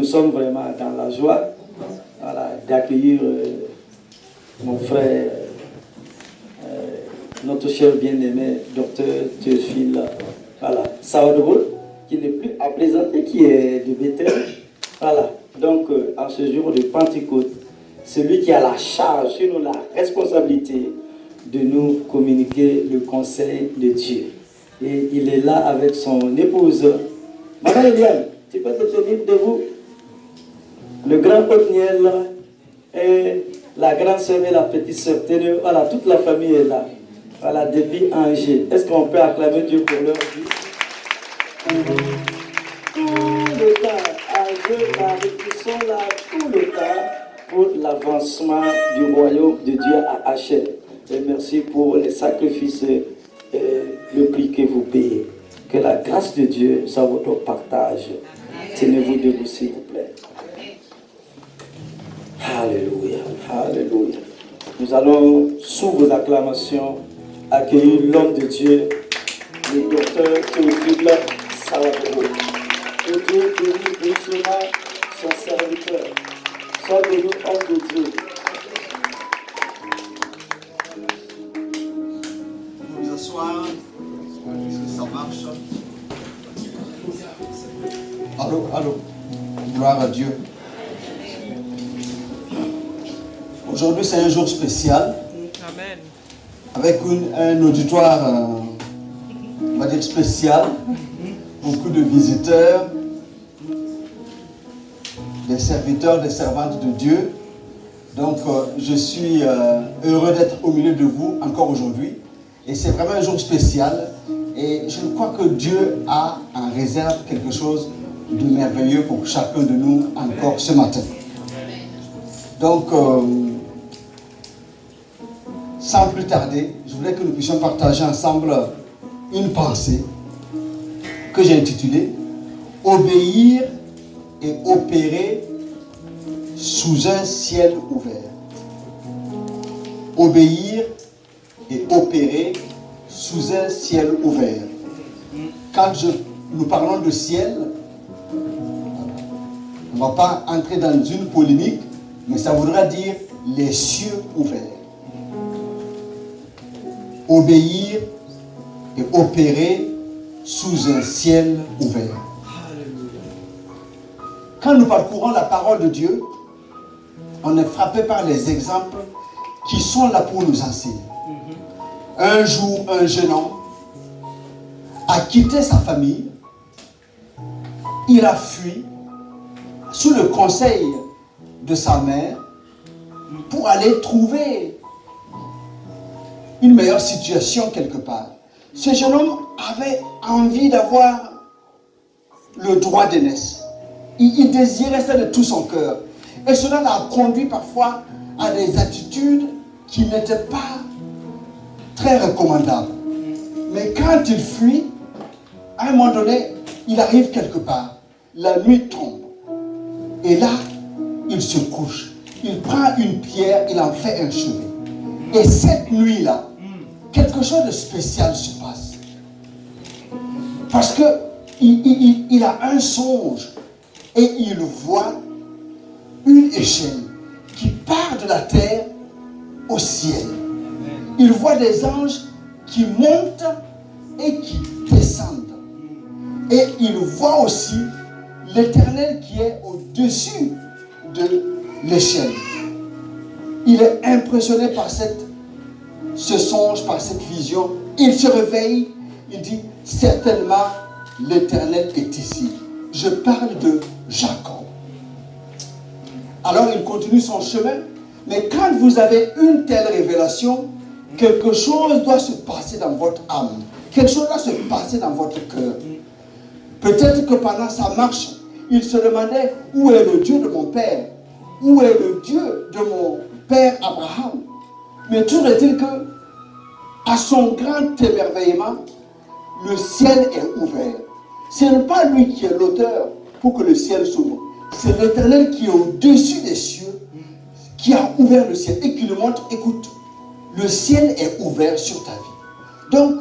nous sommes vraiment dans la joie d'accueillir mon frère, notre cher bien-aimé, docteur Théophile Sawadogol, qui n'est plus à présenter, qui est de Bethel. Voilà, donc en ce jour de Pentecôte, celui qui a la charge, sur nous la responsabilité de nous communiquer le conseil de Dieu. Et il est là avec son épouse. Madame Eliane, tu peux te tenir debout? Le grand Otniel et la grande sœur et la petite sœur. Voilà, toute la famille est là. Voilà, depuis Angers. Est-ce qu'on peut acclamer Dieu pour leur vie? Tout le temps, Angers, Marie, ils sont là tout le temps pour l'avancement du royaume de Dieu à Hachel. Et merci pour les sacrifices et le prix que vous payez. Que la grâce de Dieu soit votre partage. Tenez-vous debout, s'il vous plaît. Alléluia, alléluia. Nous allons, sous vos acclamations, accueillir l'homme de Dieu, le docteur Théophile Sawadogol. Que Dieu bénisse richement son serviteur. Sois béni, homme de Dieu. Vous vous asseoir. Est-ce que ça marche? Allô, allô. Gloire à Dieu. Aujourd'hui, c'est un jour spécial. Amen. Avec un auditoire, on va dire spécial. Beaucoup de visiteurs, des serviteurs, des servantes de Dieu. Donc, je suis heureux d'être au milieu de vous encore aujourd'hui. Et c'est vraiment un jour spécial. Et je crois que Dieu a en réserve quelque chose de merveilleux pour chacun de nous encore ce matin. Donc, sans plus tarder, je voulais que nous puissions partager ensemble une pensée que j'ai intitulée « Obéir et opérer sous un ciel ouvert ». Obéir et opérer sous un ciel ouvert. Quand nous parlons de ciel, on ne va pas entrer dans une polémique, mais ça voudra dire les cieux ouverts. Obéir et opérer sous un ciel ouvert. Quand nous parcourons la parole de Dieu, on est frappé par les exemples qui sont là pour nous enseigner. Un jour, un jeune homme a quitté sa famille, il a fui sous le conseil de sa mère pour aller trouver une meilleure situation quelque part. Ce jeune homme avait envie d'avoir le droit d'aînesse. Il désirait ça de tout son cœur. Et cela l'a conduit parfois à des attitudes qui n'étaient pas très recommandables. Mais quand il fuit, à un moment donné, il arrive quelque part. La nuit tombe. Et là, il se couche. Il prend une pierre, il en fait un chevet. Et cette nuit-là, quelque chose de spécial se passe. Parce que il a un songe et il voit une échelle qui part de la terre au ciel. Il voit des anges qui montent et qui descendent. Et il voit aussi l'Éternel qui est au-dessus de l'échelle. Il est impressionné par ce songe, par cette vision. Il se réveille, il dit, certainement l'Éternel est ici. Je parle de Jacob. Alors il continue son chemin, mais quand vous avez une telle révélation, quelque chose doit se passer dans votre âme. Quelque chose doit se passer dans votre cœur. Peut-être que pendant sa marche, il se demandait, où est le Dieu de mon père? Où est le Dieu de mon père Abraham? Mais toujours est-il que, à son grand émerveillement, le ciel est ouvert. Ce n'est pas lui qui est l'auteur pour que le ciel s'ouvre. C'est l'Éternel qui est au-dessus des cieux, qui a ouvert le ciel et qui lui montre, écoute, le ciel est ouvert sur ta vie. Donc,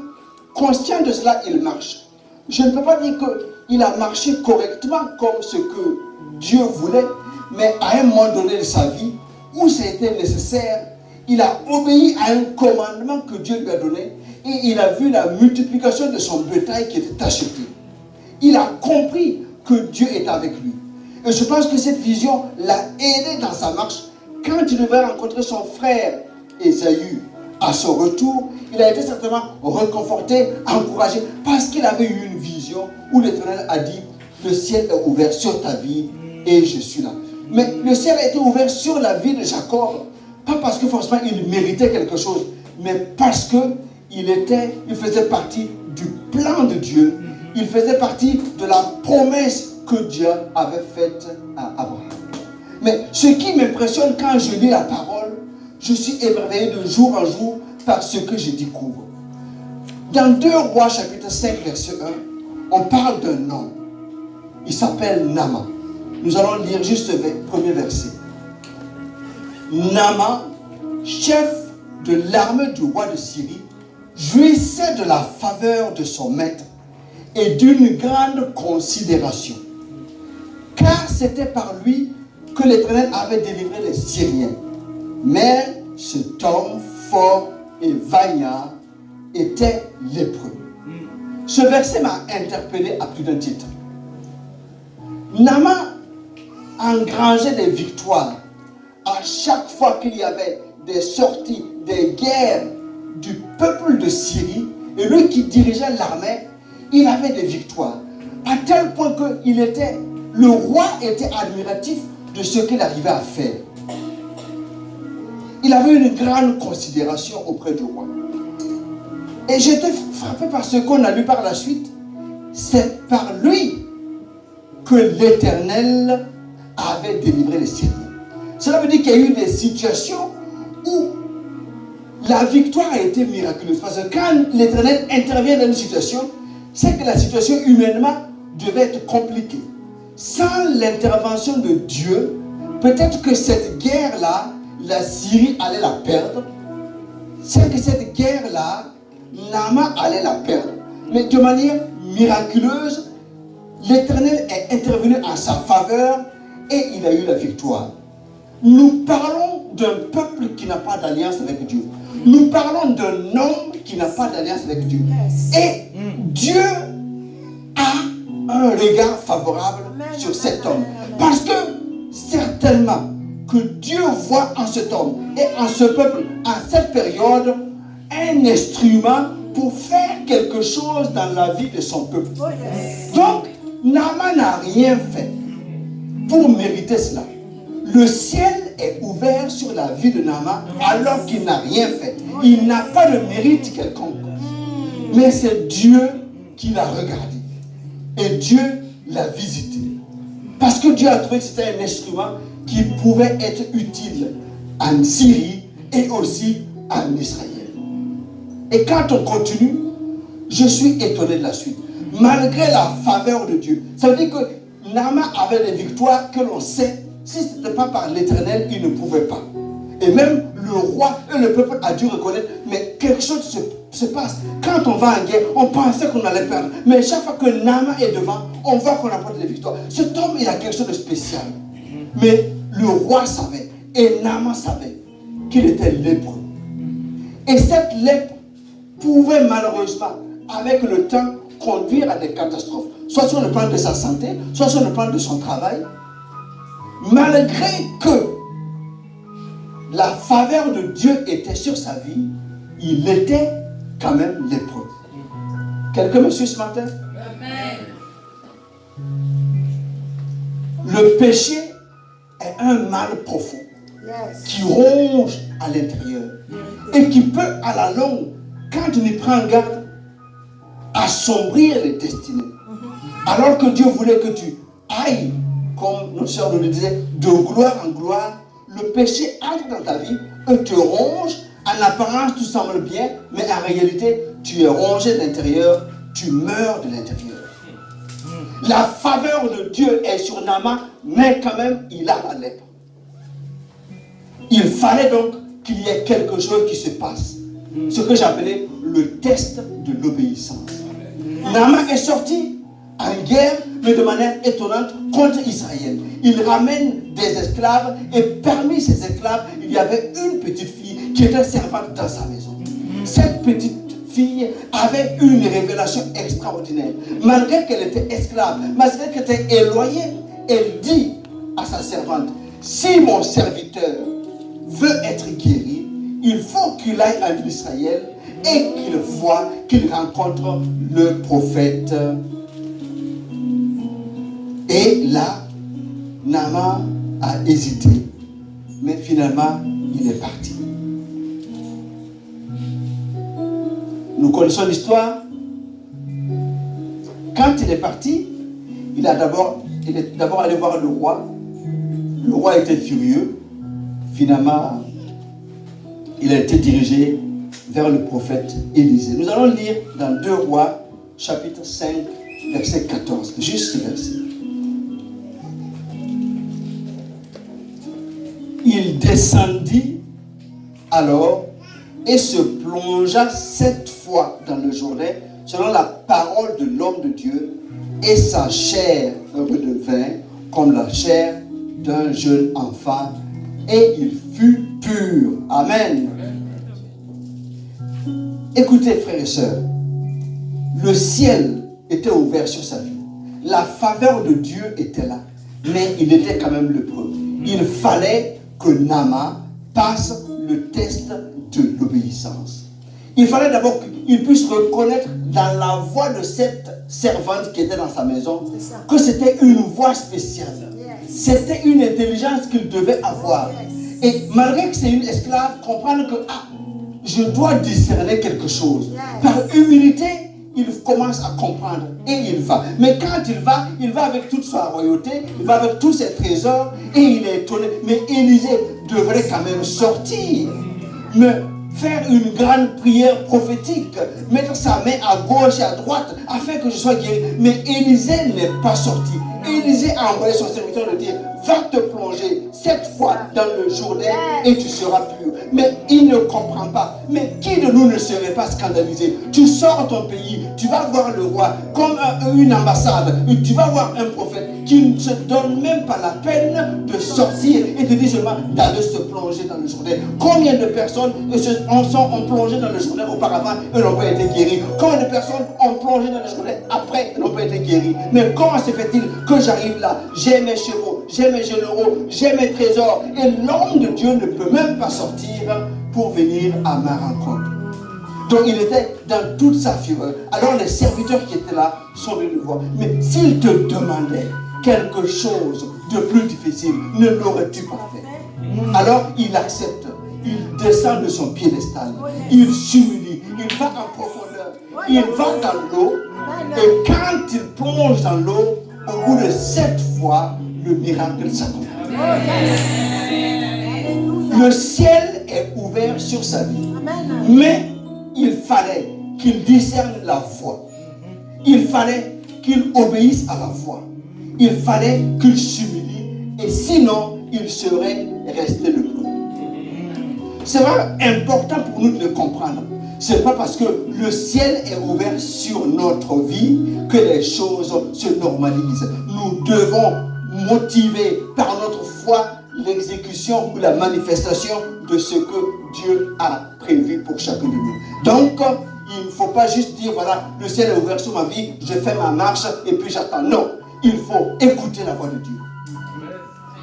conscient de cela, il marche. Je ne peux pas dire qu'il a marché correctement comme ce que Dieu voulait, mais à un moment donné de sa vie, où c'était nécessaire, il a obéi à un commandement que Dieu lui a donné et il a vu la multiplication de son bétail qui était acheté. Il a compris que Dieu est avec lui. Et je pense que cette vision l'a aidé dans sa marche. Quand il devait rencontrer son frère Ésaü à son retour, il a été certainement réconforté, encouragé, parce qu'il avait eu une vision où l'Éternel a dit, le ciel est ouvert sur ta vie et je suis là. Mais le ciel a été ouvert sur la vie de Jacob, pas parce que forcément il méritait quelque chose, mais parce que il faisait partie du plan de Dieu, il faisait partie de la promesse que Dieu avait faite à Abraham. Mais ce qui m'impressionne quand je lis la parole, je suis émerveillé de jour en jour par ce que je découvre. Dans 2 Rois chapitre 5 verset 1, on parle d'un homme. Il s'appelle Naaman. Nous allons lire juste le premier verset. Naaman, chef de l'armée du roi de Syrie, jouissait de la faveur de son maître et d'une grande considération. Car c'était par lui que l'Éternel avait délivré les Syriens. Mais cet homme fort et vaillant était lépreux. Ce verset m'a interpellé à plus d'un titre. Naaman engrangeait des victoires à chaque fois qu'il y avait des sorties, des guerres du peuple de Syrie, et lui qui dirigeait l'armée, il avait des victoires. À tel point que le roi était admiratif de ce qu'il arrivait à faire. Il avait une grande considération auprès du roi. Et j'étais frappé par ce qu'on a lu par la suite. C'est par lui que l'Éternel avait délivré les Syriens. Cela veut dire qu'il y a eu des situations où la victoire a été miraculeuse. Parce que quand l'Éternel intervient dans une situation, c'est que la situation humainement devait être compliquée. Sans l'intervention de Dieu, peut-être que cette guerre-là, la Syrie allait la perdre. C'est que cette guerre-là, Naaman allait la perdre. Mais de manière miraculeuse, l'Éternel est intervenu en sa faveur et il a eu la victoire. Nous parlons d'un peuple qui n'a pas d'alliance avec Dieu. Nous parlons d'un homme qui n'a pas d'alliance avec Dieu. Et Dieu a un regard favorable sur cet homme. Parce que certainement que Dieu voit en cet homme et en ce peuple, en cette période, un instrument pour faire quelque chose dans la vie de son peuple. Donc, Naaman n'a rien fait pour mériter cela. Le ciel est ouvert sur la vie de Naaman alors qu'il n'a rien fait. Il n'a pas de mérite quelconque. Mais c'est Dieu qui l'a regardé. Et Dieu l'a visité. Parce que Dieu a trouvé que c'était un instrument qui pouvait être utile en Syrie et aussi en Israël. Et quand on continue, je suis étonné de la suite. Malgré la faveur de Dieu. Ça veut dire que Naaman avait des victoires que l'on sait. Si ce n'était pas par l'Éternel, il ne pouvait pas. Et même le roi et le peuple a dû reconnaître, mais quelque chose se passe. Quand on va en guerre, on pensait qu'on allait perdre. Mais chaque fois que Naaman est devant, on voit qu'on apporte des victoires. Cet homme, il a quelque chose de spécial. Mais le roi savait, et Naaman savait, qu'il était lépreux. Et cette lèpre pouvait malheureusement, avec le temps, conduire à des catastrophes. Soit sur le plan de sa santé, soit sur le plan de son travail. Malgré que la faveur de Dieu était sur sa vie, il était quand même lépreux. Quelqu'un me suit ce matin? Amen. Le péché est un mal profond qui ronge à l'intérieur et qui peut à la longue, quand tu n'y prends garde, assombrir les destinées. Alors que Dieu voulait que tu ailles, comme notre sœur nous le disait, de gloire en gloire, le péché entre dans ta vie et te ronge. En apparence, tout semble bien, mais en réalité, tu es rongé de l'intérieur, tu meurs de l'intérieur. La faveur de Dieu est sur Naaman, mais quand même, il a la lèpre. Il fallait donc qu'il y ait quelque chose qui se passe. Ce que j'appelais le test de l'obéissance. Naaman est sorti en guerre, mais de manière étonnante, contre Israël. Il ramène des esclaves et parmi ces esclaves, il y avait une petite fille qui était servante dans sa maison. Cette petite fille avait une révélation extraordinaire. Malgré qu'elle était esclave, malgré qu'elle était éloignée, elle dit à sa servante, si mon serviteur veut être guéri, il faut qu'il aille en Israël et qu'il voit, qu'il rencontre le prophète. Et là, Naaman a hésité, mais finalement, il est parti. Nous connaissons l'histoire. Quand il est parti, il est d'abord allé voir le roi. Le roi était furieux. Finalement, il a été dirigé vers le prophète Élisée. Nous allons lire dans 2 Rois, chapitre 5, verset 14. Juste ce verset. Il descendit alors et se plongea 7 fois dans le Jourdain, selon la parole de l'homme de Dieu, et sa chair redevint comme la chair d'un jeune enfant, et il fut pur. Amen. Écoutez, frères et sœurs, le ciel était ouvert sur sa vie. La faveur de Dieu était là, mais il était quand même lépreux. Il fallait que Naaman passe le test de l'obéissance. Il fallait d'abord qu'il puisse reconnaître dans la voix de cette servante qui était dans sa maison que c'était une voix spéciale. C'était une intelligence qu'il devait avoir. Et malgré que c'est une esclave, comprendre que je dois discerner quelque chose. Par humilité, il commence à comprendre et il va. Mais quand il va avec toute sa royauté, il va avec tous ses trésors et il est étonné. Mais Élisée devrait quand même sortir, mais faire une grande prière prophétique, mettre sa main à gauche et à droite afin que je sois guéri. Mais Élisée n'est pas sorti. Élisée a envoyé son serviteur de dire, va te plonger 7 fois dans le Jourdain et tu seras pur. Mais il ne comprend pas. Mais qui de nous ne serait pas scandalisé? Tu sors de ton pays, tu vas voir le roi comme une ambassade, tu vas voir un prophète qui ne se donne même pas la peine de sortir et te dit seulement d'aller se plonger dans le Jourdain. Combien de personnes ont plongé dans le Jourdain auparavant et n'ont pas été guéris? Combien de personnes ont plongé dans le Jourdain après et n'ont pas été guéris? Mais comment se fait-il que j'arrive là, j'ai mes chevaux, j'ai mes généraux, j'ai mes trésors, et l'homme de Dieu ne peut même pas sortir pour venir à ma rencontre? Donc il était dans toute sa fureur. Alors les serviteurs qui étaient là sont venus le voir. Mais s'il te demandait quelque chose de plus difficile, ne l'aurais-tu pas fait? Alors il accepte. Il descend de son piédestal. Il s'humilie. Il va en profondeur. Il va dans l'eau. Et quand il plonge dans l'eau, au bout de 7 fois, le miracle s'accomplit. Le ciel est ouvert sur sa vie. Mais il fallait qu'il discerne la voix. Il fallait qu'il obéisse à la voix. Il fallait qu'il s'humilie. Et sinon, il serait resté lépreux. C'est vraiment important pour nous de le comprendre. Ce n'est pas parce que le ciel est ouvert sur notre vie que les choses se normalisent. Nous devons motiver par notre foi l'exécution ou la manifestation de ce que Dieu a prévu pour chacun de nous. Donc, il ne faut pas juste dire, voilà, le ciel est ouvert sur ma vie, je fais ma marche et puis j'attends. Non, il faut écouter la voix de Dieu.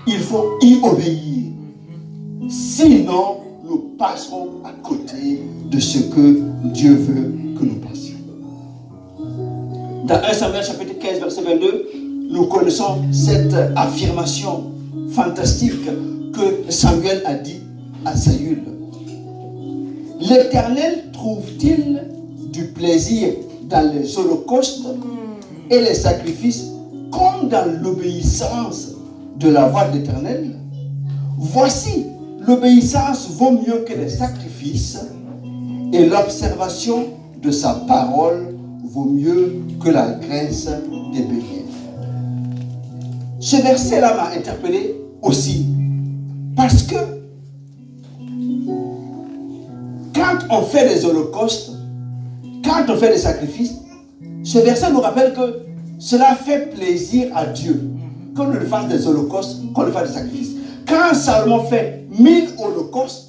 Il faut y obéir. Sinon, nous passerons à côté de ce que Dieu veut que nous passions. Dans 1 Samuel chapitre 15, verset 22, nous connaissons cette affirmation fantastique que Samuel a dit à Saül. L'Éternel trouve-t-il du plaisir dans les holocaustes et les sacrifices comme dans l'obéissance de la voix de l'Éternel? Voici, l'obéissance vaut mieux que les sacrifices et l'observation de sa parole vaut mieux que la graisse des béliers. Ce verset-là m'a interpellé aussi parce que quand on fait des holocaustes, quand on fait des sacrifices, ce verset nous rappelle que cela fait plaisir à Dieu qu'on le fasse des holocaustes, qu'on le fasse des sacrifices. Quand Salomon fait 1000 holocaustes,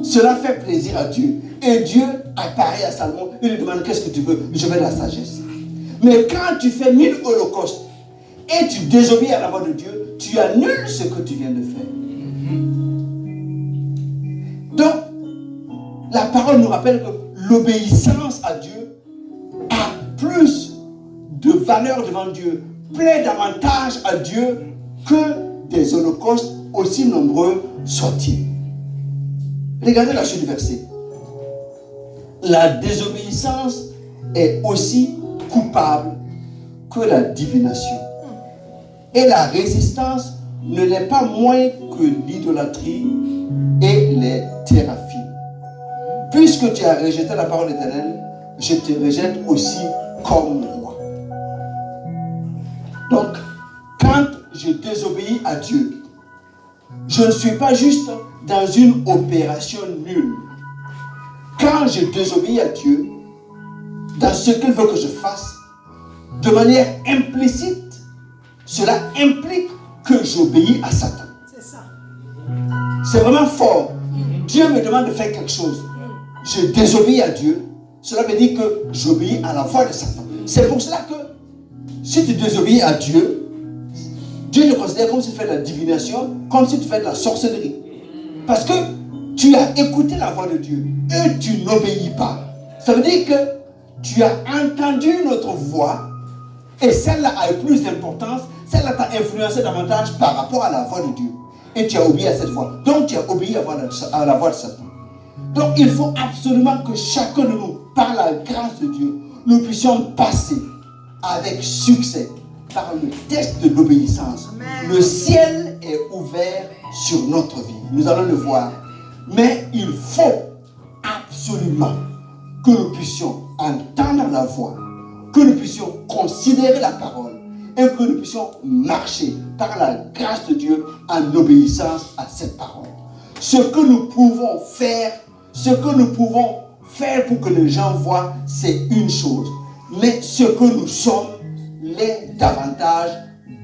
cela fait plaisir à Dieu. Et Dieu apparaît à Salomon, il lui demande qu'est-ce que tu veux, je veux de la sagesse. Mais quand tu fais 1000 holocaustes et tu désobéis à la voix de Dieu, tu annules ce que tu viens de faire. Donc, la parole nous rappelle que l'obéissance à Dieu a plus de valeur devant Dieu, plaît davantage à Dieu que des holocaustes aussi nombreux soient-ils. Regardez la suite du verset. La désobéissance est aussi coupable que la divination. Et la résistance ne l'est pas moins que l'idolâtrie et les théraphies. Puisque tu as rejeté la parole éternelle, je te rejette aussi comme roi. Donc, quand je désobéis à Dieu, je ne suis pas juste dans une opération nulle. Quand je désobéis à Dieu, dans ce qu'il veut que je fasse, de manière implicite, cela implique que j'obéis à Satan. C'est ça. C'est vraiment fort. Dieu me demande de faire quelque chose. Je désobéis à Dieu. Cela veut dire que j'obéis à la voix de Satan. C'est pour cela que si tu désobéis à Dieu, Dieu le considère comme si tu fais de la divination, comme si tu fais de la sorcellerie. Parce que tu as écouté la voix de Dieu et tu n'obéis pas. Ça veut dire que tu as entendu notre voix et celle-là a eu plus d'importance, celle-là t'a influencé davantage par rapport à la voix de Dieu. Et tu as obéi à cette voix. Donc tu as obéi à la voix de Satan. Donc il faut absolument que chacun de nous, par la grâce de Dieu, nous puissions passer avec succès par le test de l'obéissance. Le ciel est ouvert sur notre vie. Nous allons le voir. Mais il faut absolument que nous puissions entendre la voix, que nous puissions considérer la parole et que nous puissions marcher par la grâce de Dieu en obéissance à cette parole. Ce que nous pouvons faire pour que les gens voient, c'est une chose. Mais ce que nous sommes l'est davantage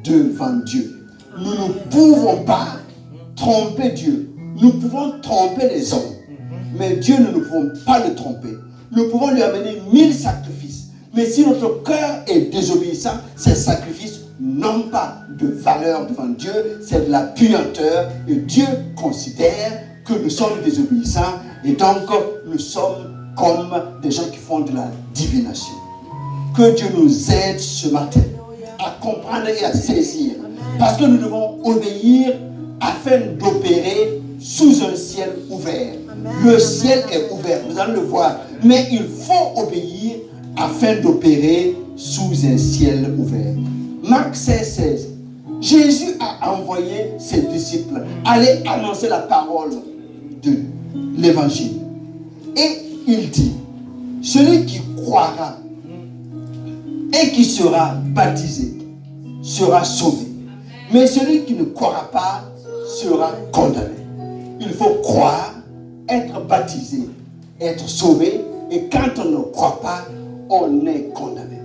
devant Dieu. Nous ne pouvons pas tromper Dieu. Nous pouvons tromper les hommes. Mais Dieu, nous ne pouvons pas le tromper. Nous pouvons lui amener 1000 sacrifices. Mais si notre cœur est désobéissant, ces sacrifices n'ont pas de valeur devant Dieu. C'est de la puanteur. Et Dieu considère que nous sommes désobéissants. Et donc, nous sommes comme des gens qui font de la divination. Que Dieu nous aide ce matin à comprendre et à saisir. Parce que nous devons obéir afin d'opérer sous un ciel ouvert. Le ciel est ouvert, nous allons le voir. Mais il faut obéir afin d'opérer sous un ciel ouvert. Marc 16. Jésus a envoyé ses disciples aller annoncer la parole de l'évangile. Et il dit, celui qui croira et qui sera baptisé sera sauvé. Mais celui qui ne croira pas sera condamné. Il faut croire, être baptisé, être sauvé. Et quand on ne croit pas, on est condamné.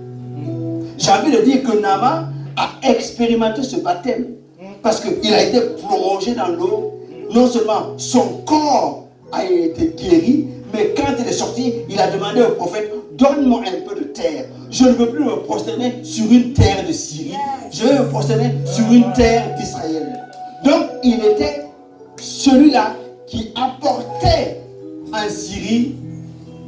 J'ai envie de dire que Naaman a expérimenté ce baptême. Parce qu'il a été plongé dans l'eau. Non seulement son corps a été guéri, mais quand il est sorti, il a demandé au prophète, donne-moi un peu de terre. Je ne veux plus me prosterner sur une terre de Syrie. Je vais me prosterner sur une terre d'Israël. Donc, il était celui-là qui apportait en Syrie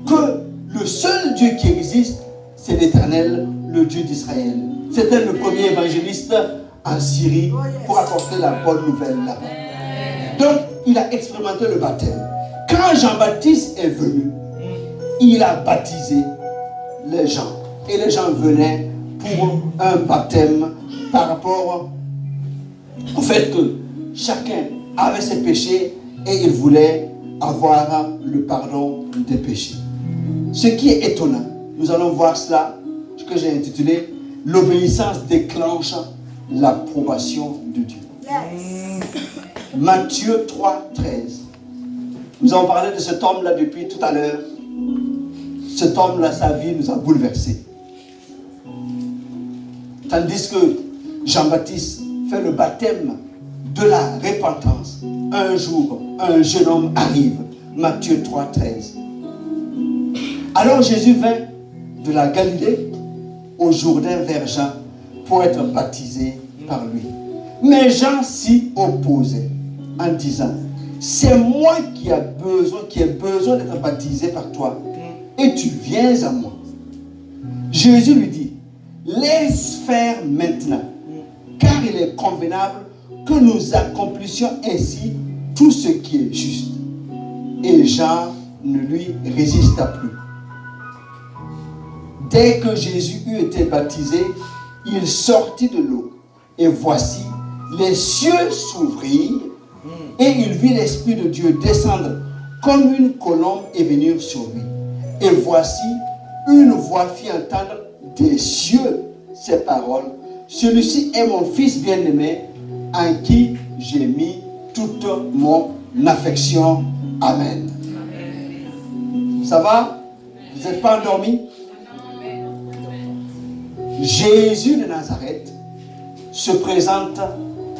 que le seul Dieu qui existe, c'est l'Éternel, le Dieu d'Israël. C'était le premier évangéliste en Syrie pour apporter la bonne nouvelle là-bas. Donc, il a expérimenté le baptême. Quand Jean-Baptiste est venu, il a baptisé les gens. Et les gens venaient pour un baptême par rapport au fait que chacun avait ses péchés et il voulait avoir le pardon des péchés. Ce qui est étonnant, nous allons voir cela, ce que j'ai intitulé « L'obéissance déclenche l'approbation de Dieu ». Matthieu 3, 13. Nous avons parlé de cet homme-là depuis tout à l'heure. Cet homme-là, sa vie nous a bouleversés. Tandis que Jean-Baptiste fait le baptême de la repentance. Un jour, un jeune homme arrive. Matthieu 3, 13. Alors Jésus vint de la Galilée au Jourdain vers Jean pour être baptisé par lui. Mais Jean s'y opposait en disant, c'est moi qui ai besoin d'être baptisé par toi et tu viens à moi. Jésus lui dit, laisse faire maintenant, car il est convenable que nous accomplissions ainsi tout ce qui est juste. Et Jean ne lui résista plus. Dès que Jésus eut été baptisé, il sortit de l'eau. Et voici, les cieux s'ouvrirent et il vit l'Esprit de Dieu descendre comme une colombe et venir sur lui. Et voici, une voix fit entendre des cieux ces paroles. Celui-ci est mon Fils bien-aimé, en qui j'ai mis toute mon affection. Amen. Ça va? Vous n'êtes pas endormis? Jésus de Nazareth se présente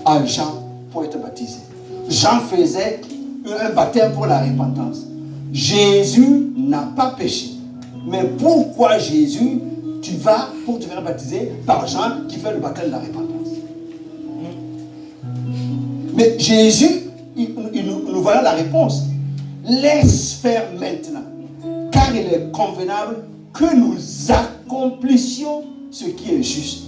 à Jean pour être baptisé. Jean faisait un baptême pour la repentance. Jésus n'a pas péché. Mais pourquoi Jésus, tu vas pour te faire baptiser par Jean qui fait le baptême de la repentance? Mais Jésus, nous voyons la réponse. Laisse faire maintenant, car il est convenable que nous accomplissions ce qui est juste.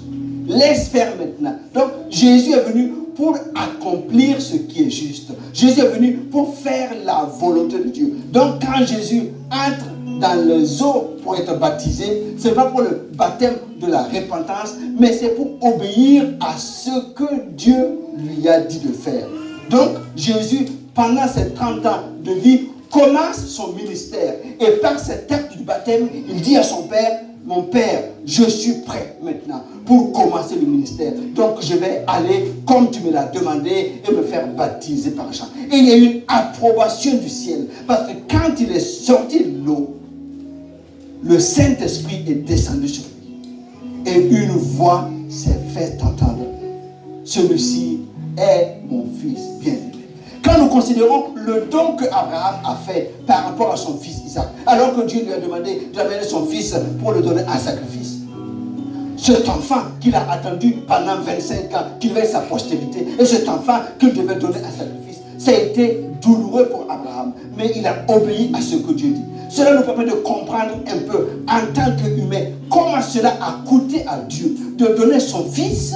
Laisse faire maintenant. Donc Jésus est venu pour accomplir ce qui est juste. Jésus est venu pour faire la volonté de Dieu. Donc quand Jésus entre dans les eaux pour être baptisé, ce n'est pas pour le baptême de la repentance, mais c'est pour obéir à ce que Dieu lui a dit de faire. Donc Jésus, pendant ces 30 ans de vie, commence son ministère. Et par cet acte du baptême, il dit à son Père, mon Père, je suis prêt maintenant pour commencer le ministère. Donc je vais aller comme tu me l'as demandé et me faire baptiser par Jean. Et il y a eu une approbation du ciel. Parce que quand il est sorti de l'eau, le Saint-Esprit est descendu sur lui. Et une voix s'est fait entendre. Celui-ci est mon Fils bien-aimé. Quand nous considérons le don que Abraham a fait par rapport à son fils Isaac, alors que Dieu lui a demandé d'amener son fils pour le donner en sacrifice, cet enfant qu'il a attendu pendant 25 ans, qu'il avait sa postérité, et cet enfant qu'il devait donner en sacrifice, ça a été douloureux pour Abraham, mais il a obéi à ce que Dieu dit. Cela nous permet de comprendre un peu, en tant qu'humain, comment cela a coûté à Dieu de donner son fils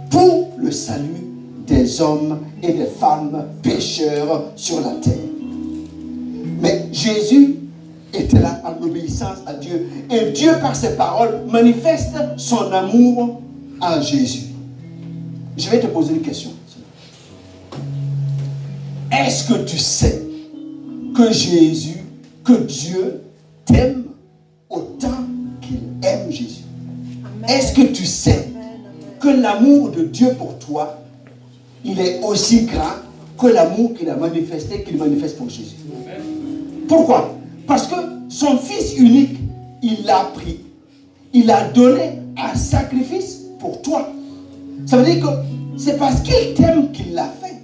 pour le salut des hommes et des femmes pécheurs sur la terre. Mais Jésus était là en obéissance à Dieu. Et Dieu, par ses paroles, manifeste son amour en Jésus. Je vais te poser une question. Est-ce que tu sais que Jésus, que Dieu t'aime autant qu'il aime Jésus? Amen. Est-ce que tu sais que l'amour de Dieu pour toi, il est aussi grand que l'amour qu'il a manifesté, qu'il manifeste pour Jésus? Pourquoi? Parce que son Fils unique, il l'a pris, il l'a donné en sacrifice pour toi. Ça veut dire que c'est parce qu'il t'aime qu'il l'a fait.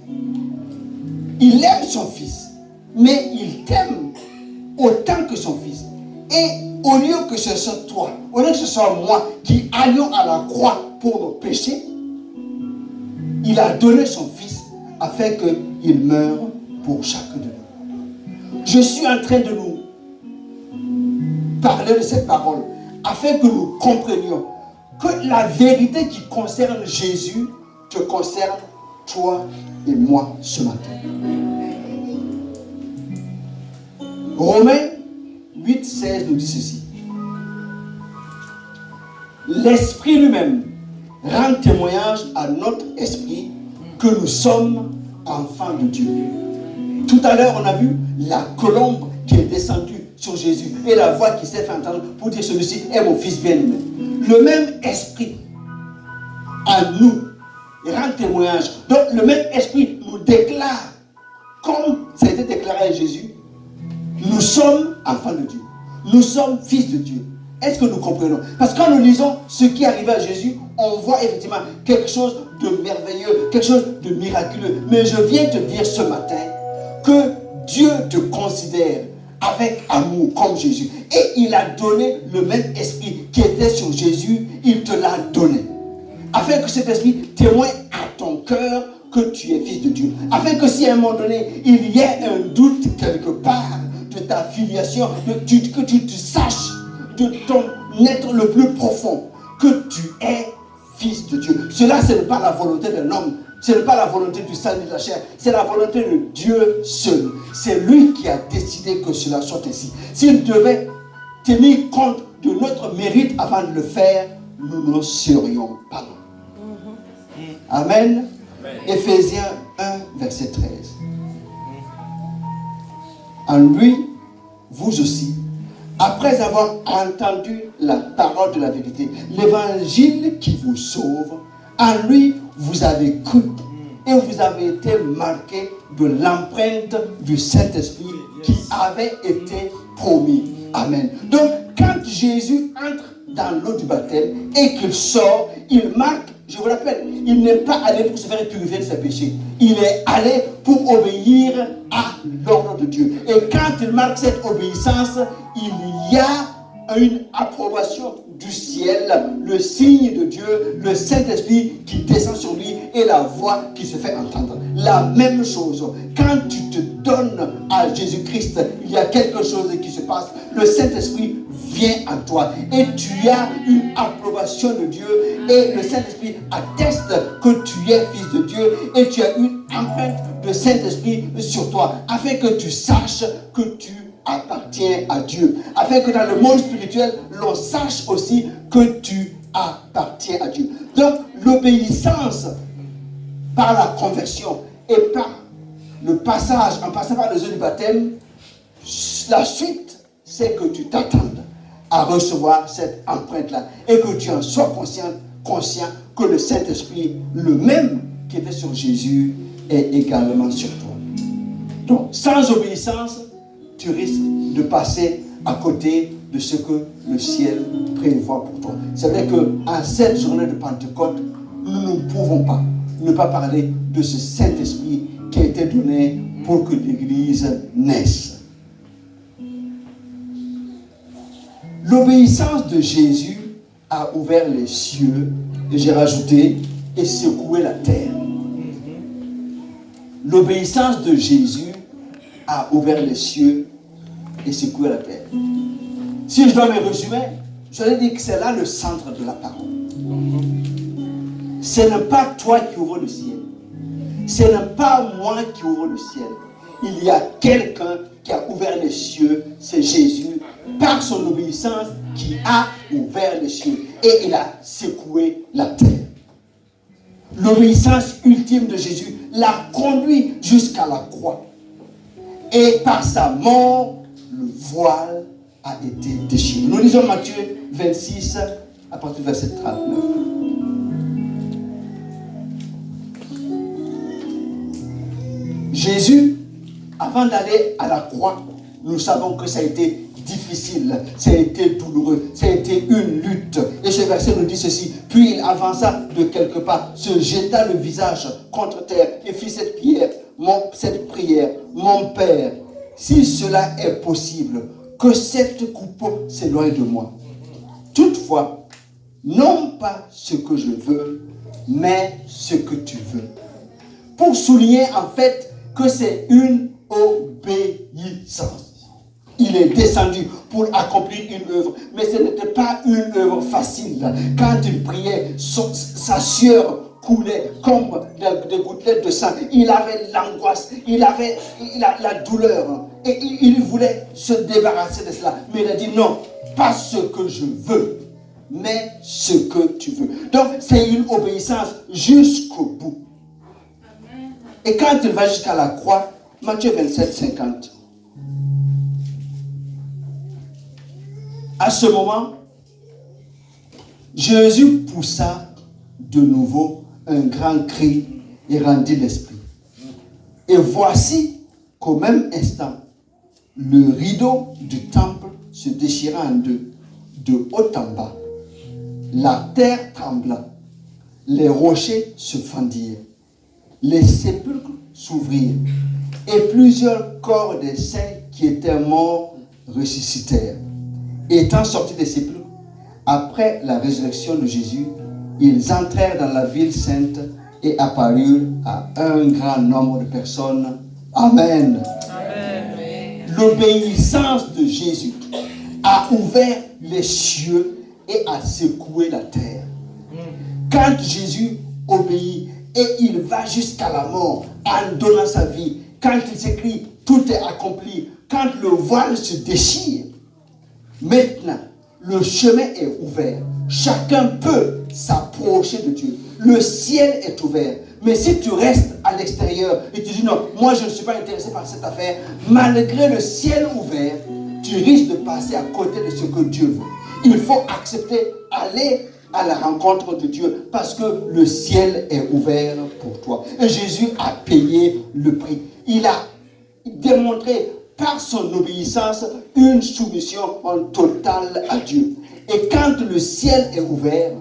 Il aime son Fils, mais il t'aime autant que son Fils. Et au lieu que ce soit toi, au lieu que ce soit moi qui allions à la croix pour nos péchés, il a donné son Fils afin qu'il meure pour chacun de nous. Je suis en train de nous parler de cette parole afin que nous comprenions que la vérité qui concerne Jésus te concerne toi et moi ce matin. Romains 8, 16 nous dit ceci. L'Esprit lui-même rend témoignage à notre esprit que nous sommes enfants de Dieu. Tout à l'heure, on a vu la colombe qui est descendue sur Jésus et la voix qui s'est fait entendre pour dire celui-ci est mon Fils bien-aimé. Le même esprit en nous rend témoignage. Donc le même esprit nous déclare, comme ça a été déclaré à Jésus, nous sommes enfants de Dieu. Nous sommes fils de Dieu. Est-ce que nous comprenons? Parce que quand nous lisons ce qui arrivait à Jésus, on voit effectivement quelque chose de merveilleux, quelque chose de miraculeux. Mais je viens te dire ce matin que Dieu te considère avec amour comme Jésus. Et il a donné le même esprit qui était sur Jésus, il te l'a donné. Afin que cet esprit témoigne à ton cœur que tu es fils de Dieu. Afin que si à un moment donné, il y ait un doute quelque part de ta filiation, que tu te saches de ton être le plus profond que tu es fils de Dieu. Cela, ce n'est pas la volonté d'un homme, ce n'est pas la volonté du salut de la chair, c'est la volonté de Dieu seul. C'est lui qui a décidé que cela soit ainsi. S'il devait tenir compte de notre mérite avant de le faire, nous ne serions pas là. Amen. Éphésiens 1, verset 13. En lui, vous aussi, après avoir entendu la parole de la vérité, l'évangile qui vous sauve, en lui, vous avez cru et vous avez été marqués de l'empreinte du Saint-Esprit qui avait été promis. Amen. Donc, quand Jésus entre dans l'eau du baptême et qu'il sort, il marque, je vous rappelle, il n'est pas allé pour se faire purifier de ses péchés. Il est allé pour obéir à l'ordre de Dieu. Et quand il marque cette obéissance, il y a une approbation du ciel, le signe de Dieu, le Saint-Esprit qui descend sur lui et la voix qui se fait entendre. La même chose, quand tu te donnes à Jésus-Christ, il y a quelque chose qui se passe. Le Saint-Esprit vient en toi et tu as une approbation de Dieu et le Saint-Esprit atteste que tu es fils de Dieu et tu as une empreinte de Saint-Esprit sur toi afin que tu saches que tu appartiens à Dieu, afin que dans le monde spirituel, l'on sache aussi que tu appartiens à Dieu. Donc, l'obéissance par la conversion et par le passage, en passant par les eaux du baptême, la suite, c'est que tu t'attendes à recevoir cette empreinte-là et que tu en sois conscient que le Saint-Esprit, le même qui était sur Jésus, est également sur toi. Donc, sans obéissance, tu risques de passer à côté de ce que le ciel prévoit pour toi. C'est vrai qu'en cette journée de Pentecôte, nous ne pouvons pas ne pas parler de ce Saint-Esprit qui a été donné pour que l'Église naisse. L'obéissance de Jésus a ouvert les cieux, et j'ai rajouté, et secoué la terre. L'obéissance de Jésus a ouvert les cieux et secoué la terre. Si je dois me résumer, je vais dire que c'est là le centre de la parole. Ce n'est pas toi qui ouvre le ciel. Ce n'est pas moi qui ouvre le ciel. Il y a quelqu'un qui a ouvert les cieux, c'est Jésus, par son obéissance qui a ouvert les cieux et il a secoué la terre. L'obéissance ultime de Jésus l'a conduit jusqu'à la croix. Et par sa mort, le voile a été déchiré. Nous lisons Matthieu 26 à partir du verset 39. Jésus, avant d'aller à la croix, nous savons que ça a été difficile, ça a été douloureux, ça a été une lutte. Et ce verset nous dit ceci: puis il avança de quelque part, se jeta le visage contre terre et fit cette prière, mon Père, si cela est possible, que cette coupe s'éloigne de moi. Toutefois, non pas ce que je veux, mais ce que tu veux. Pour souligner en fait que c'est une obéissance. Il est descendu pour accomplir une œuvre, mais ce n'était pas une œuvre facile. Quand il priait, sa sueur coulait comme des gouttelettes de sang. Il avait l'angoisse, il avait la douleur et il voulait se débarrasser de cela. Mais il a dit non, pas ce que je veux, mais ce que tu veux. Donc c'est une obéissance jusqu'au bout. Et quand il va jusqu'à la croix, Matthieu 27, 50. À ce moment, Jésus poussa de nouveau un grand cri et rendit l'esprit. Et voici qu'au même instant, le rideau du temple se déchira en deux. de haut en bas. La terre trembla, les rochers se fendirent, les sépulcres s'ouvrirent, et plusieurs corps des saints qui étaient morts ressuscitèrent. Étant sortis des sépulcres, après la résurrection de Jésus, ils entrèrent dans la ville sainte et apparurent à un grand nombre de personnes. Amen. Amen. L'obéissance de Jésus a ouvert les cieux et a secoué la terre. Quand Jésus obéit et il va jusqu'à la mort en donnant sa vie, quand il s'écrit tout est accompli, quand le voile se déchire, maintenant le chemin est ouvert. Chacun peut s'approcher de Dieu. Le ciel est ouvert. Mais si tu restes à l'extérieur et tu dis non, moi je ne suis pas intéressé par cette affaire, malgré le ciel ouvert, tu risques de passer à côté de ce que Dieu veut. Il faut accepter, aller à la rencontre de Dieu parce que le ciel est ouvert pour toi. Et Jésus a payé le prix. Il a démontré par son obéissance une soumission en totale à Dieu. Et quand le ciel est ouvert,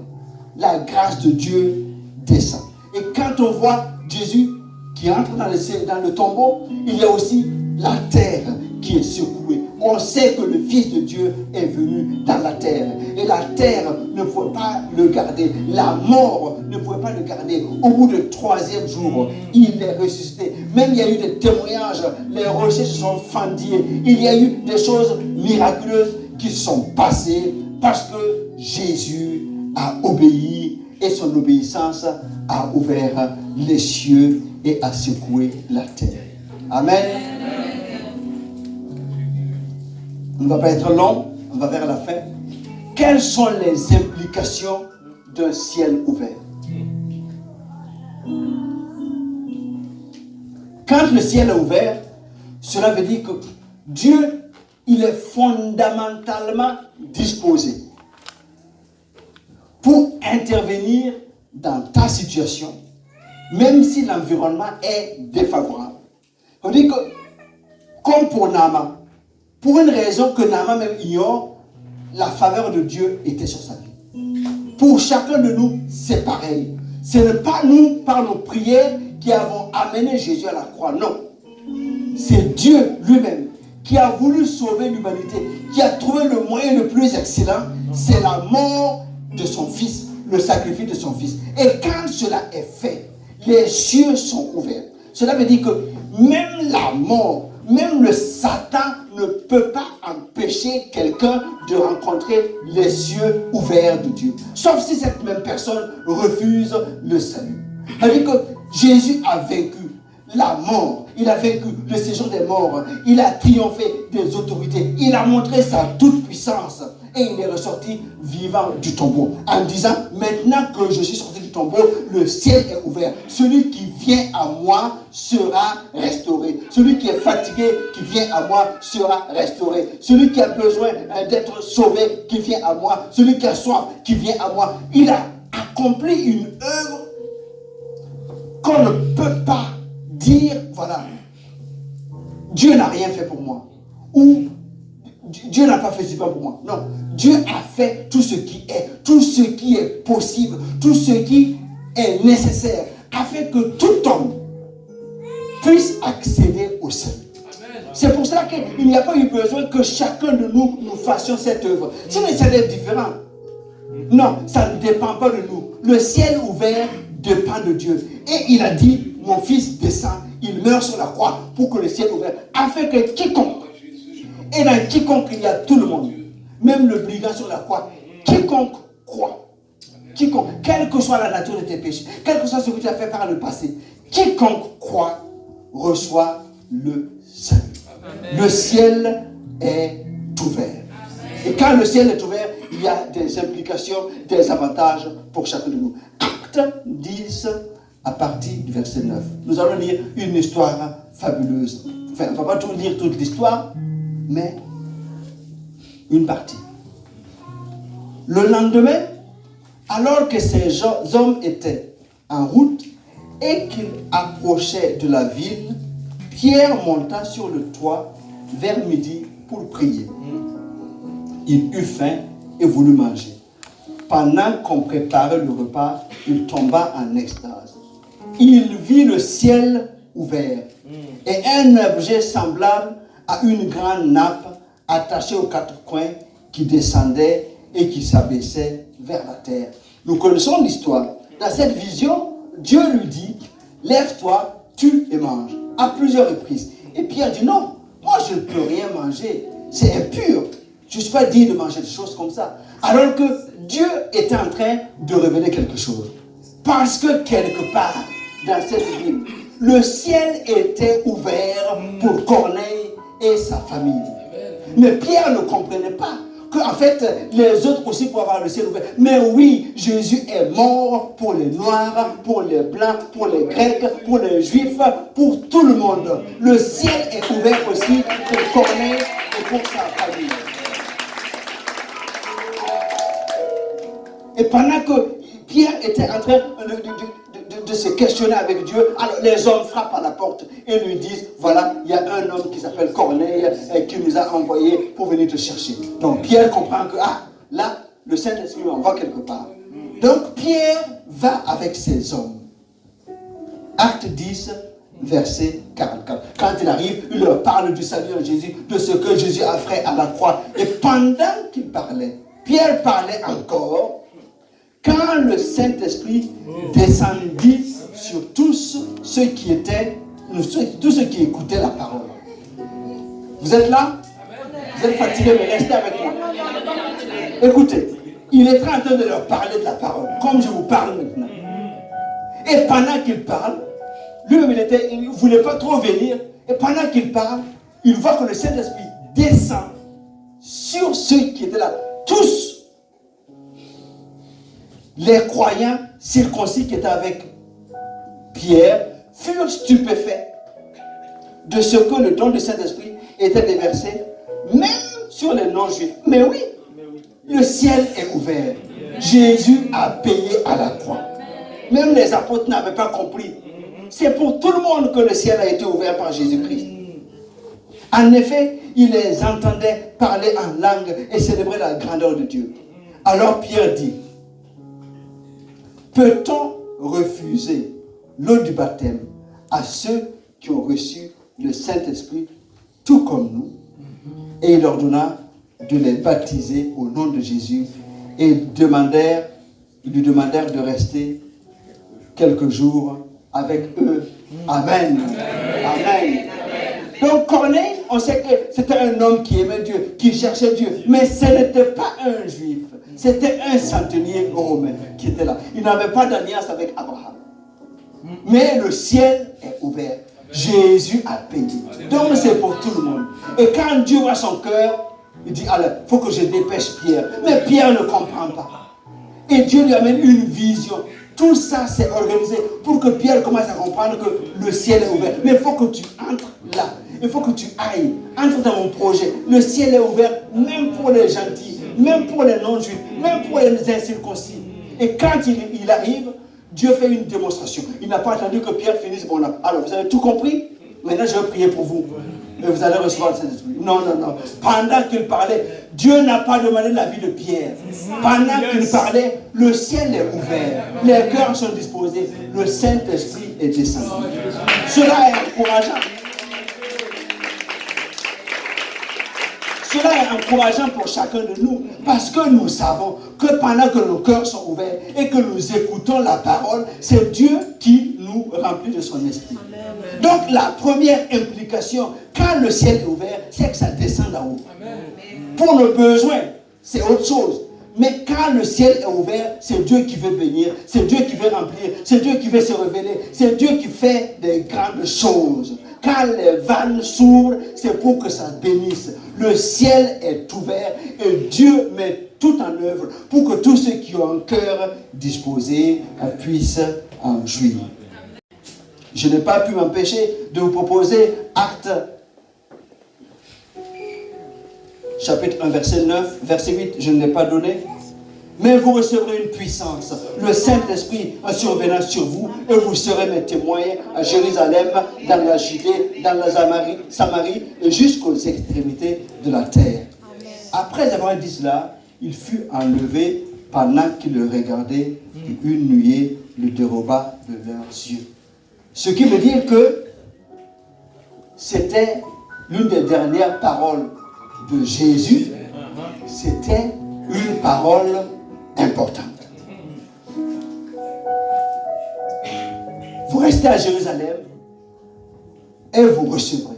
la grâce de Dieu descend. Et quand on voit Jésus qui entre dans le tombeau, il y a aussi la terre qui est secouée. On sait que le Fils de Dieu est venu dans la terre. Et la terre ne pouvait pas le garder. La mort ne pouvait pas le garder. Au bout du 3e jour, il est ressuscité. Même il y a eu des témoignages. Les rochers se sont fendus. Il y a eu des choses miraculeuses qui se sont passées parce que Jésus a obéi et son obéissance a ouvert les cieux et a secoué la terre. Amen. On ne va pas être long, on va vers la fin. Quelles sont les implications d'un ciel ouvert? Quand le ciel est ouvert, cela veut dire que Dieu, il est fondamentalement disposé pour intervenir dans ta situation, même si l'environnement est défavorable. On dit que, comme pour Naaman, pour une raison que Naaman même ignore, la faveur de Dieu était sur sa vie. Pour chacun de nous, c'est pareil. Ce n'est pas nous, par nos prières, qui avons amené Jésus à la croix. Non. C'est Dieu lui-même qui a voulu sauver l'humanité, qui a trouvé le moyen le plus excellent, c'est la mort de son Fils, le sacrifice de son Fils. Et quand cela est fait, les cieux sont ouverts. Cela veut dire que même la mort, même le Satan ne peut pas empêcher quelqu'un de rencontrer les cieux ouverts de Dieu. Sauf si cette même personne refuse le salut. C'est-à-dire que Jésus a vaincu la mort, il a vaincu le séjour des morts, il a triomphé des autorités, il a montré sa toute-puissance et il est ressorti vivant du tombeau en disant, maintenant que je suis sorti du tombeau, le ciel est ouvert. Celui qui vient à moi sera restauré. Celui qui est fatigué, qui vient à moi, sera restauré. Celui qui a besoin d'être sauvé, qui vient à moi. Celui qui a soif, qui vient à moi. Il a accompli une œuvre qu'on ne peut pas dire, voilà, Dieu n'a rien fait pour moi. Ou Dieu n'a pas fait ce pas pour moi. Non, Dieu a fait tout ce qui est possible, tout ce qui est nécessaire, afin que tout homme puisse accéder au salut. C'est pour cela qu'il n'y a pas eu besoin que chacun de nous fassions cette œuvre. Sinon, ça doit être différent. Non, ça ne dépend pas de nous. Le ciel ouvert dépend de Dieu. Et il a dit, mon Fils descend, il meurt sur la croix pour que le ciel ouvert, afin que quiconque, et dans quiconque il y a tout le monde, même le brigand sur la croix, quiconque croit, quiconque, quelle que soit la nature de tes péchés, quel que soit ce que tu as fait par le passé, quiconque croit reçoit le salut. Le ciel est ouvert. Et quand le ciel est ouvert, il y a des implications, des avantages pour chacun de nous. Acte 10, à partir du verset 9. Nous allons lire une histoire fabuleuse. Enfin, on ne va pas tout lire toute l'histoire, mais une partie. Le lendemain, alors que ces hommes étaient en route et qu'ils approchaient de la ville, Pierre monta sur le toit vers midi pour prier. Il eut faim et voulut manger. Pendant qu'on préparait le repas, il tomba en extase. Il vit le ciel ouvert et un objet semblable à une grande nappe attachée aux quatre coins qui descendait et qui s'abaissait vers la terre. Nous connaissons l'histoire. Dans cette vision, Dieu lui dit, lève-toi, tue et mange, à plusieurs reprises. Et Pierre dit, non, moi je ne peux rien manger, c'est impur. Je ne suis pas digne de manger des choses comme ça. Alors que Dieu était en train de révéler quelque chose. Parce que quelque part, dans cette ville, le ciel était ouvert pour Corneille et sa famille. Mais Pierre ne comprenait pas qu'en fait, les autres aussi pouvaient avoir le ciel ouvert. Mais oui, Jésus est mort pour les Noirs, pour les Blancs, pour les Grecs, pour les Juifs, pour tout le monde. Le ciel est ouvert aussi pour Corneille et pour sa famille. Et pendant que Pierre était en train de se questionner avec Dieu, alors les hommes frappent à la porte et lui disent, voilà, il y a un homme qui s'appelle Corneille qui nous a envoyés pour venir te chercher. Donc Pierre comprend que, là, le Saint-Esprit m'envoie quelque part. Donc Pierre va avec ses hommes. Acte 10, verset 44. Quand il arrive, il leur parle du salut en Jésus, de ce que Jésus a fait à la croix. Et pendant qu'il parlait, Pierre parlait encore. Quand le Saint-Esprit descendit sur tous ceux qui étaient, tous ceux qui écoutaient la parole. Vous êtes là? Vous êtes fatigués, mais restez avec moi. Écoutez, il est en train de leur parler de la parole, comme je vous parle maintenant. Et pendant qu'il parle, lui-même il ne voulait pas trop venir. Et pendant qu'il parle, il voit que le Saint-Esprit descend sur ceux qui étaient là. Tous les croyants circoncis qui étaient avec Pierre furent stupéfaits de ce que le don du Saint-Esprit était déversé, même sur les non-juifs. Mais oui, le ciel est ouvert. Jésus a payé à la croix. Même les apôtres n'avaient pas compris. C'est pour tout le monde que le ciel a été ouvert par Jésus-Christ. En effet, ils les entendaient parler en langue et célébrer la grandeur de Dieu. Alors Pierre dit, peut-on refuser l'eau du baptême à ceux qui ont reçu le Saint-Esprit tout comme nous? Et il leur donna de les baptiser au nom de Jésus et ils lui demandèrent de rester quelques jours avec eux. Amen. Amen. Donc Corneille, on sait que c'était un homme qui aimait Dieu, qui cherchait Dieu, mais ce n'était pas un juif. C'était un centenier romain qui était là. Il n'avait pas d'alliance avec Abraham. Mais le ciel est ouvert. Jésus a payé. Donc c'est pour tout le monde. Et quand Dieu voit son cœur, il dit, alors, il faut que je dépêche Pierre. Mais Pierre ne comprend pas. Et Dieu lui amène une vision. Tout ça c'est organisé pour que Pierre commence à comprendre que le ciel est ouvert. Mais il faut que tu entres là. Il faut que tu ailles. Entre dans mon projet. Le ciel est ouvert même pour les gentils, même pour les non-juifs, même pour les incirconcis. Et quand il arrive, Dieu fait une démonstration. Il n'a pas attendu que Pierre finisse. Bon, là. Alors, vous avez tout compris? Maintenant, je vais prier pour vous. Et vous allez recevoir le Saint-Esprit. Non, non, non. Pendant qu'il parlait, Dieu n'a pas demandé la vie de Pierre. Pendant qu'il parlait, le ciel est ouvert. Les cœurs sont disposés. Le Saint-Esprit est descendu. Cela est encourageant. Cela est encourageant pour chacun de nous, parce que nous savons que pendant que nos cœurs sont ouverts et que nous écoutons la parole, c'est Dieu qui nous remplit de son esprit. Donc la première implication, quand le ciel est ouvert, c'est que ça descend d'en haut. Pour nos besoins, c'est autre chose. Mais quand le ciel est ouvert, c'est Dieu qui veut bénir, c'est Dieu qui veut remplir, c'est Dieu qui veut se révéler, c'est Dieu qui fait des grandes choses. Quand les vannes s'ouvrent, c'est pour que ça bénisse. Le ciel est ouvert et Dieu met tout en œuvre pour que tous ceux qui ont un cœur disposé puissent en jouir. Je n'ai pas pu m'empêcher de vous proposer Actes chapitre 1, verset 9, verset 8, je ne l'ai pas donné. Mais vous recevrez une puissance, le Saint-Esprit en survenant sur vous, et vous serez mes témoins à Jérusalem, dans la Judée, dans la Samarie, et jusqu'aux extrémités de la terre. Après avoir dit cela, il fut enlevé pendant qu'ils le regardaient, et une nuée le déroba de leurs yeux. Ce qui veut dire que c'était l'une des dernières paroles de Jésus. C'était une parole importante. Vous restez à Jérusalem et vous recevrez.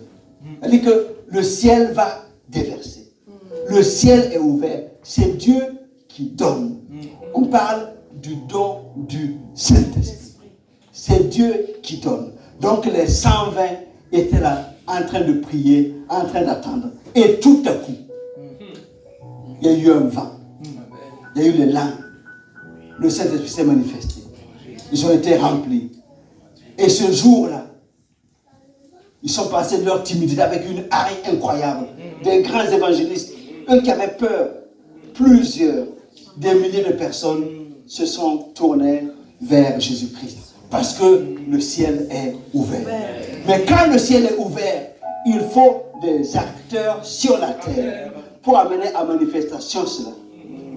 C'est-à-dire que le ciel va déverser. Le ciel est ouvert. C'est Dieu qui donne. On parle du don du Saint-Esprit. C'est Dieu qui donne. Donc les 120 étaient là, en train de prier, en train d'attendre. Et tout à coup, il y a eu un vent. Il y a eu les langues. Le Saint-Esprit s'est manifesté. Ils ont été remplis. Et ce jour-là, ils sont passés de leur timidité avec une hargne incroyable. Des grands évangélistes, eux qui avaient peur, plusieurs, des milliers de personnes se sont tournés vers Jésus-Christ. Parce que le ciel est ouvert. Mais quand le ciel est ouvert, il faut des acteurs sur la terre pour amener à manifestation cela.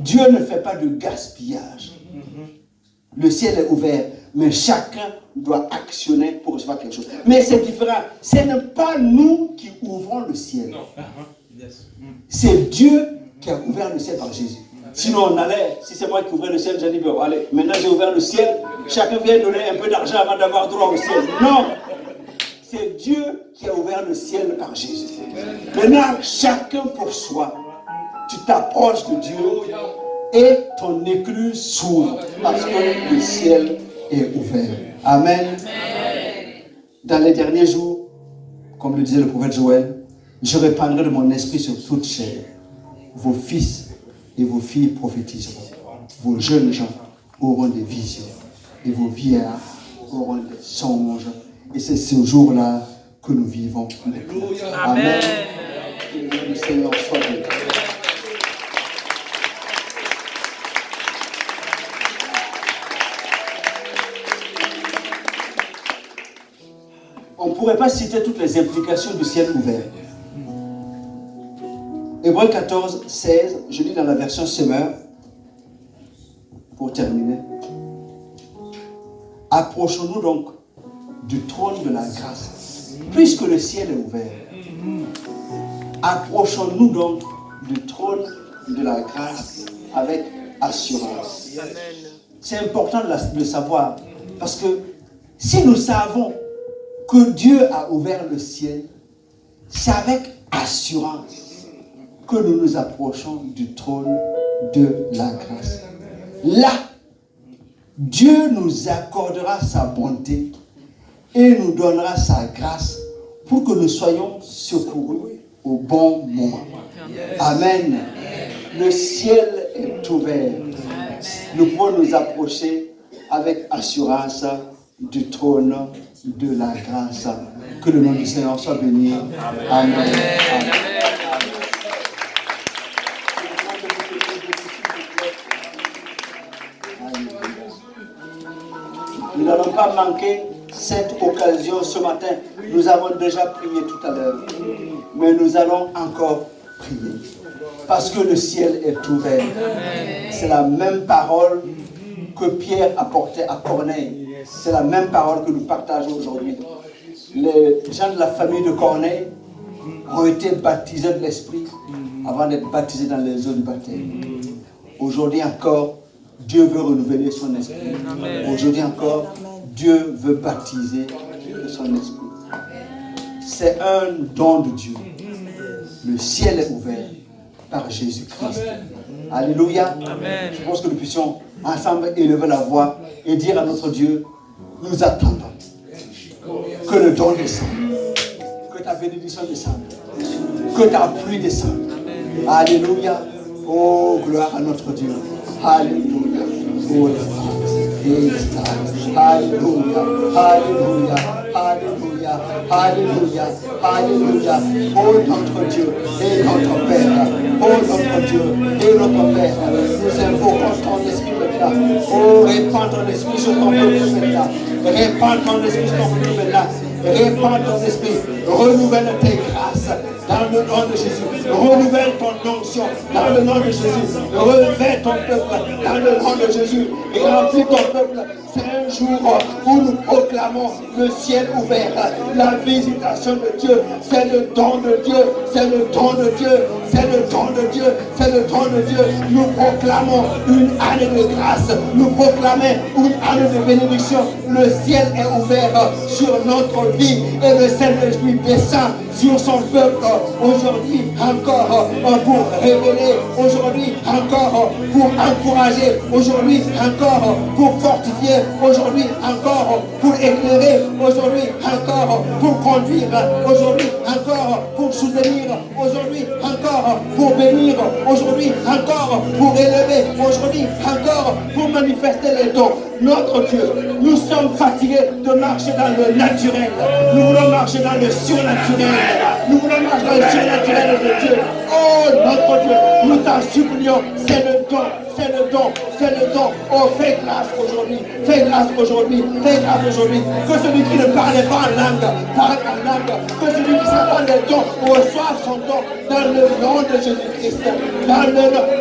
Dieu ne fait pas de gaspillage. Le ciel est ouvert, mais chacun doit actionner pour recevoir quelque chose. Mais c'est différent. Ce n'est pas nous qui ouvrons le ciel. C'est Dieu qui a ouvert le ciel par Jésus. Sinon on allait, si c'est moi qui ouvrais le ciel, j'ai dit, bon, allez, maintenant j'ai ouvert le ciel, chacun vient donner un peu d'argent avant d'avoir droit au ciel. Non! C'est Dieu qui a ouvert le ciel par Jésus. Maintenant, chacun pour soi. Tu t'approches de Dieu et ton écluse s'ouvre parce que le ciel est ouvert. Amen. Dans les derniers jours, comme le disait le prophète Joël, je répandrai de mon esprit sur toute chair. Vos fils et vos filles prophétiseront. Vos jeunes gens auront des visions et vos vieillards auront des songes. Et c'est ce jour-là que nous vivons maintenant. Amen. Que le Seigneur soit béni. On ne pourrait pas citer toutes les implications du ciel ouvert. Hébreux 14, 16, je lis dans la version Semeur, pour terminer. Approchons-nous donc du trône de la grâce, puisque le ciel est ouvert. Approchons-nous donc du trône de la grâce avec assurance. C'est important de le savoir, parce que si nous savons que Dieu a ouvert le ciel, c'est avec assurance que nous nous approchons du trône de la grâce. Là, Dieu nous accordera sa bonté et nous donnera sa grâce pour que nous soyons secourus au bon moment. Amen. Le ciel est ouvert. Nous pouvons nous approcher avec assurance du trône de la grâce. Que le nom du Seigneur soit béni. Amen. Amen. Nous n'allons pas manquer cette occasion ce matin. Nous avons déjà prié tout à l'heure. Mais nous allons encore prier. Parce que le ciel est ouvert. C'est la même parole que Pierre apportait à Corneille. C'est la même parole que nous partageons aujourd'hui. Les gens de la famille de Corneille ont été baptisés de l'Esprit avant d'être baptisés dans les eaux du baptême. Aujourd'hui encore, Dieu veut renouveler son esprit. Aujourd'hui encore, Dieu veut baptiser de son esprit. C'est un don de Dieu. Le ciel est ouvert par Jésus-Christ. Alléluia. Amen. Je pense que nous puissions ensemble élever la voix et dire à notre Dieu, nous attendons que le don descende, que ta bénédiction descende, que ta pluie descende. Alléluia. Oh, gloire à notre Dieu. Alléluia. Oh, Alléluia. Alléluia. Alléluia. Alléluia. Alléluia. Oh, notre Dieu et notre Père. Oh, notre Dieu et notre Père. Nous invoquons ton esprit maintenant. Oh, répands ton esprit sur ton peuple maintenant. Répands ton esprit sur ton peuple maintenant. Répands ton esprit. Renouvelle tes grâces dans dans le nom de Jésus. Renouvelle ton onction dans le nom de Jésus. Renouvelle ton peuple dans le nom de Jésus. Et remplis ton peuple. C'est un jour où nous proclamons le ciel ouvert, la visitation de Dieu. C'est le don de Dieu, c'est le don de Dieu, c'est le don de Dieu, c'est le don de Dieu. Nous proclamons une année de grâce, nous proclamons une année de bénédiction. Le ciel est ouvert sur notre vie et le Saint-Esprit descend sur son peuple aujourd'hui encore pour révéler, aujourd'hui encore pour encourager, aujourd'hui encore pour fortifier, aujourd'hui encore pour éclairer, aujourd'hui encore pour conduire, aujourd'hui encore pour soutenir, aujourd'hui encore pour bénir, aujourd'hui encore pour élever, aujourd'hui encore pour manifester les dons. Notre Dieu, nous sommes fatigués de marcher dans le naturel. Nous voulons marcher dans le surnaturel. Nous voulons marcher dans le surnaturel de Dieu. Oh notre Dieu, nous t'en supplions, c'est le don, c'est le don, c'est le don. Oh, fais grâce aujourd'hui, fais grâce aujourd'hui, fais grâce aujourd'hui. Que celui qui ne parlait pas en langue, parle en langue. Que celui qui s'attend des dons, reçoive son don dans le nom de Jésus-Christ.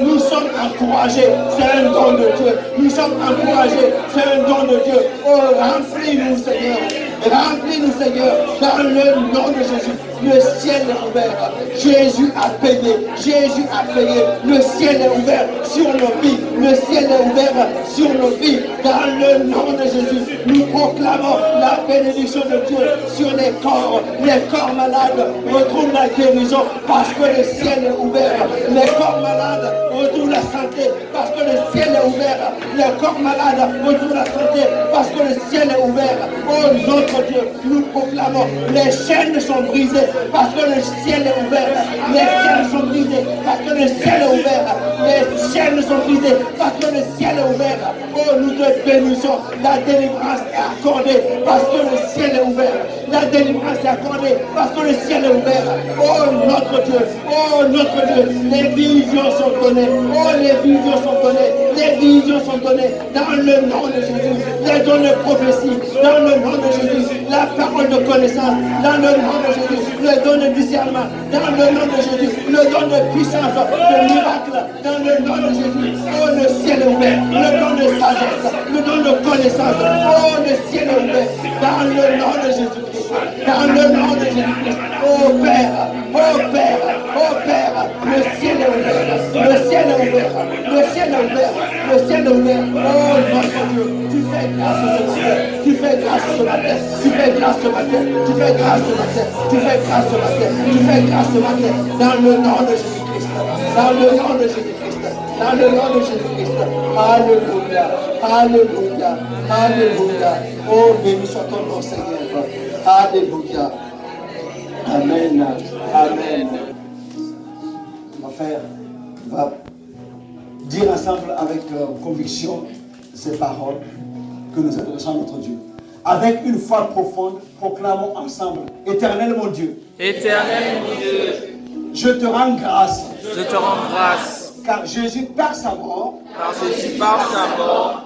Nous sommes encouragés, c'est un don de Dieu. Nous sommes encouragés, c'est un don de Dieu. Oh, remplis-nous, Seigneur. Remplis-nous, Seigneur, dans le nom de Jésus. Le ciel est ouvert. Jésus a payé. Jésus a payé. Le ciel est ouvert sur nos vies. Le ciel est ouvert sur nos vies. Dans le nom de Jésus, nous proclamons la bénédiction de Dieu sur les corps. Les corps malades retrouvent la guérison parce que le ciel est ouvert. Les corps malades retrouvent la santé parce que le ciel est ouvert. Les corps malades retrouvent la santé parce que le ciel est ouvert. Oh notre Dieu, nous proclamons, les chaînes sont brisées parce que le ciel est ouvert. Les chaînes sont brisées parce que le ciel est ouvert. Les chaînes sont brisées parce que le ciel est ouvert. Oh, nous te bénissons. La délivrance est accordée parce que le ciel est ouvert. La délivrance est accordée parce que le ciel est ouvert. Oh notre Dieu, oh notre Dieu, les visions sont données. Oh, les visions sont données. Les visions sont données dans le nom de Jésus. Les dons de prophétie dans le nom de Jésus. La parole de connaissance dans le nom de Jésus. Le don de discernement dans le nom de Jésus. Le don de puissance, de miracle dans le nom de Jésus. Oh, le ciel est ouvert. Le don de sagesse, le don de connaissance. Oh, le ciel est ouvert dans le nom de Jésus-Christ. Dans le nom de Jésus-Christ. Oh Père, oh Père, oh Père, le ciel est ouvert. Le ciel est ouvert. Le ciel est ouvert. Le ciel est ouvert. Oh notre Dieu, tu fais grâce ce matin. Tu fais grâce ce matin. Tu fais grâce ce matin. Tu fais grâce ce matin. Tu fais grâce ce matin. Tu fais grâce ce matin. Dans le nom de Jésus-Christ. Dans le nom de Jésus-Christ. Dans le nom de Jésus-Christ. Alléluia. Alléluia. Alléluia. Oh, béni soit ton nom, Seigneur. Alléluia. Amen. Amen. On va faire, on va dire ensemble avec conviction ces paroles que nous adressons à notre Dieu. Avec une foi profonde, proclamons ensemble: Éternel mon Dieu. Éternel mon Dieu. Je te rends grâce. Je te rends grâce. Car Jésus, par sa mort,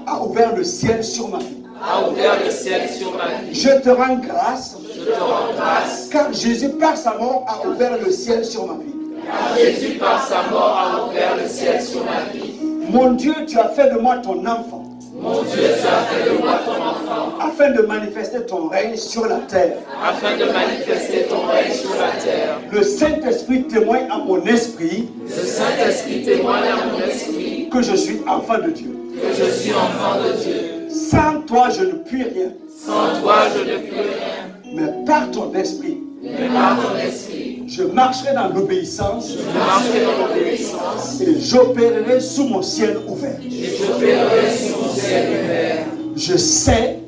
a ouvert le ciel sur ma vie. A ouvert le ciel sur ma vie. Je te rends grâce. Je te rends grâce. Car Jésus, par sa mort, a ouvert le ciel sur ma vie. Car Jésus, par sa mort, a ouvert le ciel sur ma vie. Mon Dieu, tu as fait de moi ton enfant. Mon Dieu, tu as fait de moi ton enfant. Afin de manifester ton règne sur la terre. Afin de manifester ton règne sur la terre. Le Saint-Esprit témoigne à mon esprit. Le Saint-Esprit témoigne à mon esprit. Que je suis enfant de Dieu. Que je suis enfant de Dieu. Sans toi, je ne puis rien. Sans toi, je ne puis rien. Mais par ton esprit. Mais par ton esprit. Je marcherai dans l'obéissance. Je marcherai dans l'obéissance. Et j'opérerai sous mon ciel ouvert. Et j'opérerai sous mon ciel ouvert. Je sais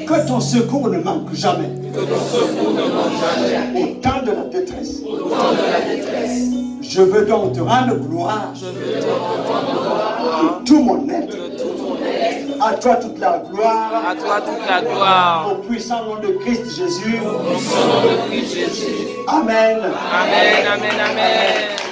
que ton secours ne manque jamais. Que ton secours ne manque jamais. Au temps de la détresse. Au temps de la détresse. Je veux donc te rendre gloire. Je veux donc te rendre gloire. De tout mon être. De tout mon être. À toi toute la gloire. À toi toute la gloire. Au puissant nom de Christ Jésus. Au puissant nom de Christ Jésus. Amen. Amen, amen, amen.